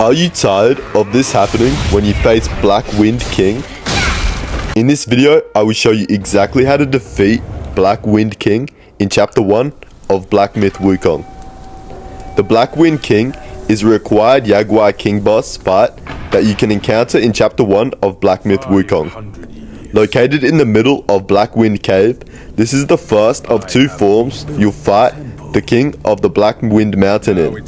Are you tired of this happening when you face Black Wind King? In this video, I will show you exactly how to defeat Black Wind King in Chapter 1 of Black Myth Wukong. The Black Wind King is a required Jaguar King boss fight that you can encounter in Chapter 1 of Black Myth Wukong. Located in the middle of Black Wind Cave, this is the first of two forms you'll fight the King of the Black Wind Mountain in.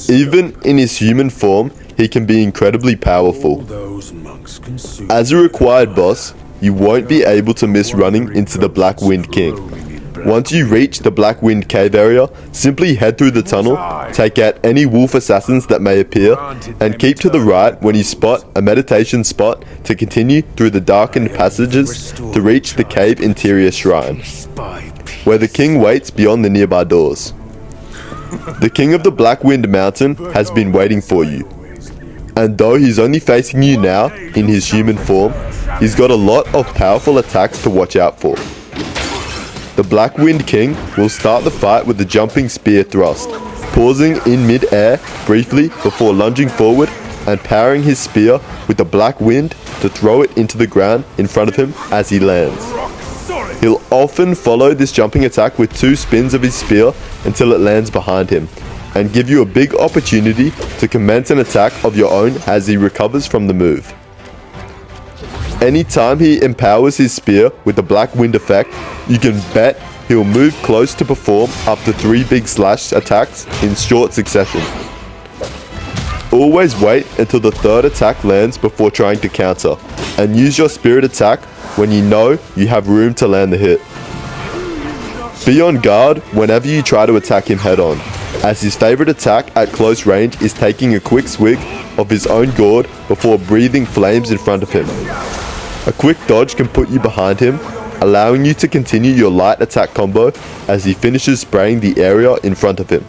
Even in his human form, he can be incredibly powerful. As a required boss, you won't be able to miss running into the Black Wind King. Once you reach the Black Wind Cave area, simply head through the tunnel, take out any wolf assassins that may appear, and keep to the right when you spot a meditation spot to continue through the darkened passages to reach the cave interior shrine, where the king waits beyond the nearby doors. The King of the Black Wind Mountain has been waiting for you, and though he's only facing you now in his human form, he's got a lot of powerful attacks to watch out for. The Black Wind King will start the fight with the jumping spear thrust, pausing in mid-air briefly before lunging forward and powering his spear with the black wind to throw it into the ground in front of him as he lands. He'll often follow this jumping attack with two spins of his spear until it lands behind him, and give you a big opportunity to commence an attack of your own as he recovers from the move. Anytime he empowers his spear with the Black Wind effect, you can bet he'll move close to perform up to 3 big slash attacks in short succession. Always wait until the third attack lands before trying to counter, and use your spirit attack when you know you have room to land the hit. Be on guard whenever you try to attack him head on, as his favorite attack at close range is taking a quick swig of his own gourd before breathing flames in front of him. A quick dodge can put you behind him, allowing you to continue your light attack combo as he finishes spraying the area in front of him.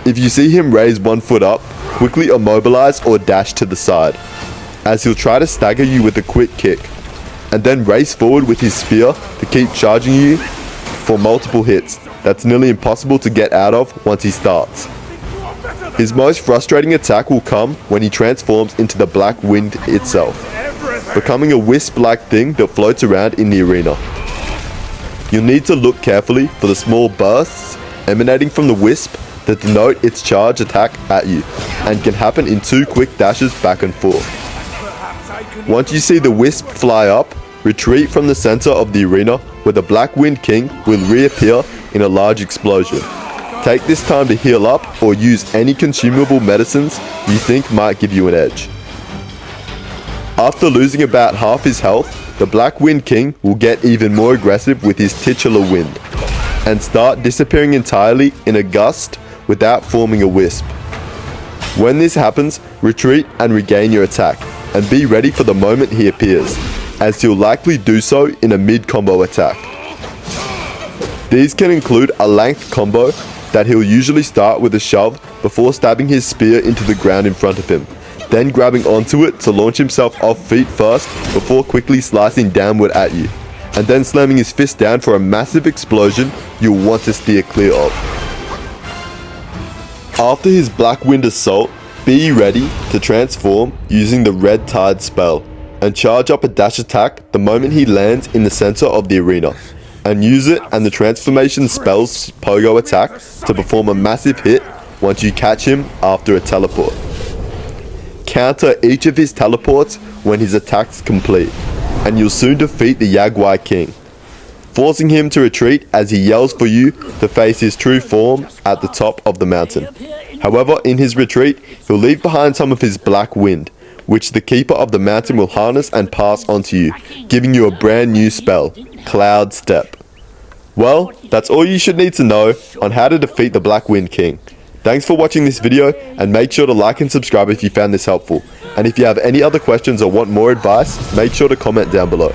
If you see him raise one foot up, quickly immobilize or dash to the side, as he'll try to stagger you with a quick kick, and then race forward with his spear to keep charging you for multiple hits that's nearly impossible to get out of once he starts. His most frustrating attack will come when he transforms into the Black Wind itself, becoming a wisp-like thing that floats around in the arena. You'll need to look carefully for the small bursts emanating from the wisp that denote its charge attack at you, and can happen in 2 quick dashes back and forth. Once you see the wisp fly up, retreat from the center of the arena where the Black Wind King will reappear in a large explosion. Take this time to heal up or use any consumable medicines you think might give you an edge. After losing about half his health, the Black Wind King will get even more aggressive with his titular wind, and start disappearing entirely in a gust without forming a wisp. When this happens, retreat and regain your attack, and be ready for the moment he appears, as he'll likely do so in a mid-combo attack. These can include a length combo that he'll usually start with a shove before stabbing his spear into the ground in front of him, then grabbing onto it to launch himself off feet first before quickly slicing downward at you, and then slamming his fist down for a massive explosion you'll want to steer clear of. After his Black Wind assault, be ready to transform using the Red Tide spell, and charge up a dash attack the moment he lands in the center of the arena, and use it and the transformation spell's pogo attack to perform a massive hit once you catch him after a teleport. Counter each of his teleports when his attack's complete, and you'll soon defeat the Jaguar King, forcing him to retreat as he yells for you to face his true form at the top of the mountain. However, in his retreat, he'll leave behind some of his Black Wind, which the Keeper of the Mountain will harness and pass on to you, giving you a brand new spell, Cloud Step. Well, that's all you should need to know on how to defeat the Black Wind King. Thanks for watching this video, and make sure to like and subscribe if you found this helpful. And if you have any other questions or want more advice, make sure to comment down below.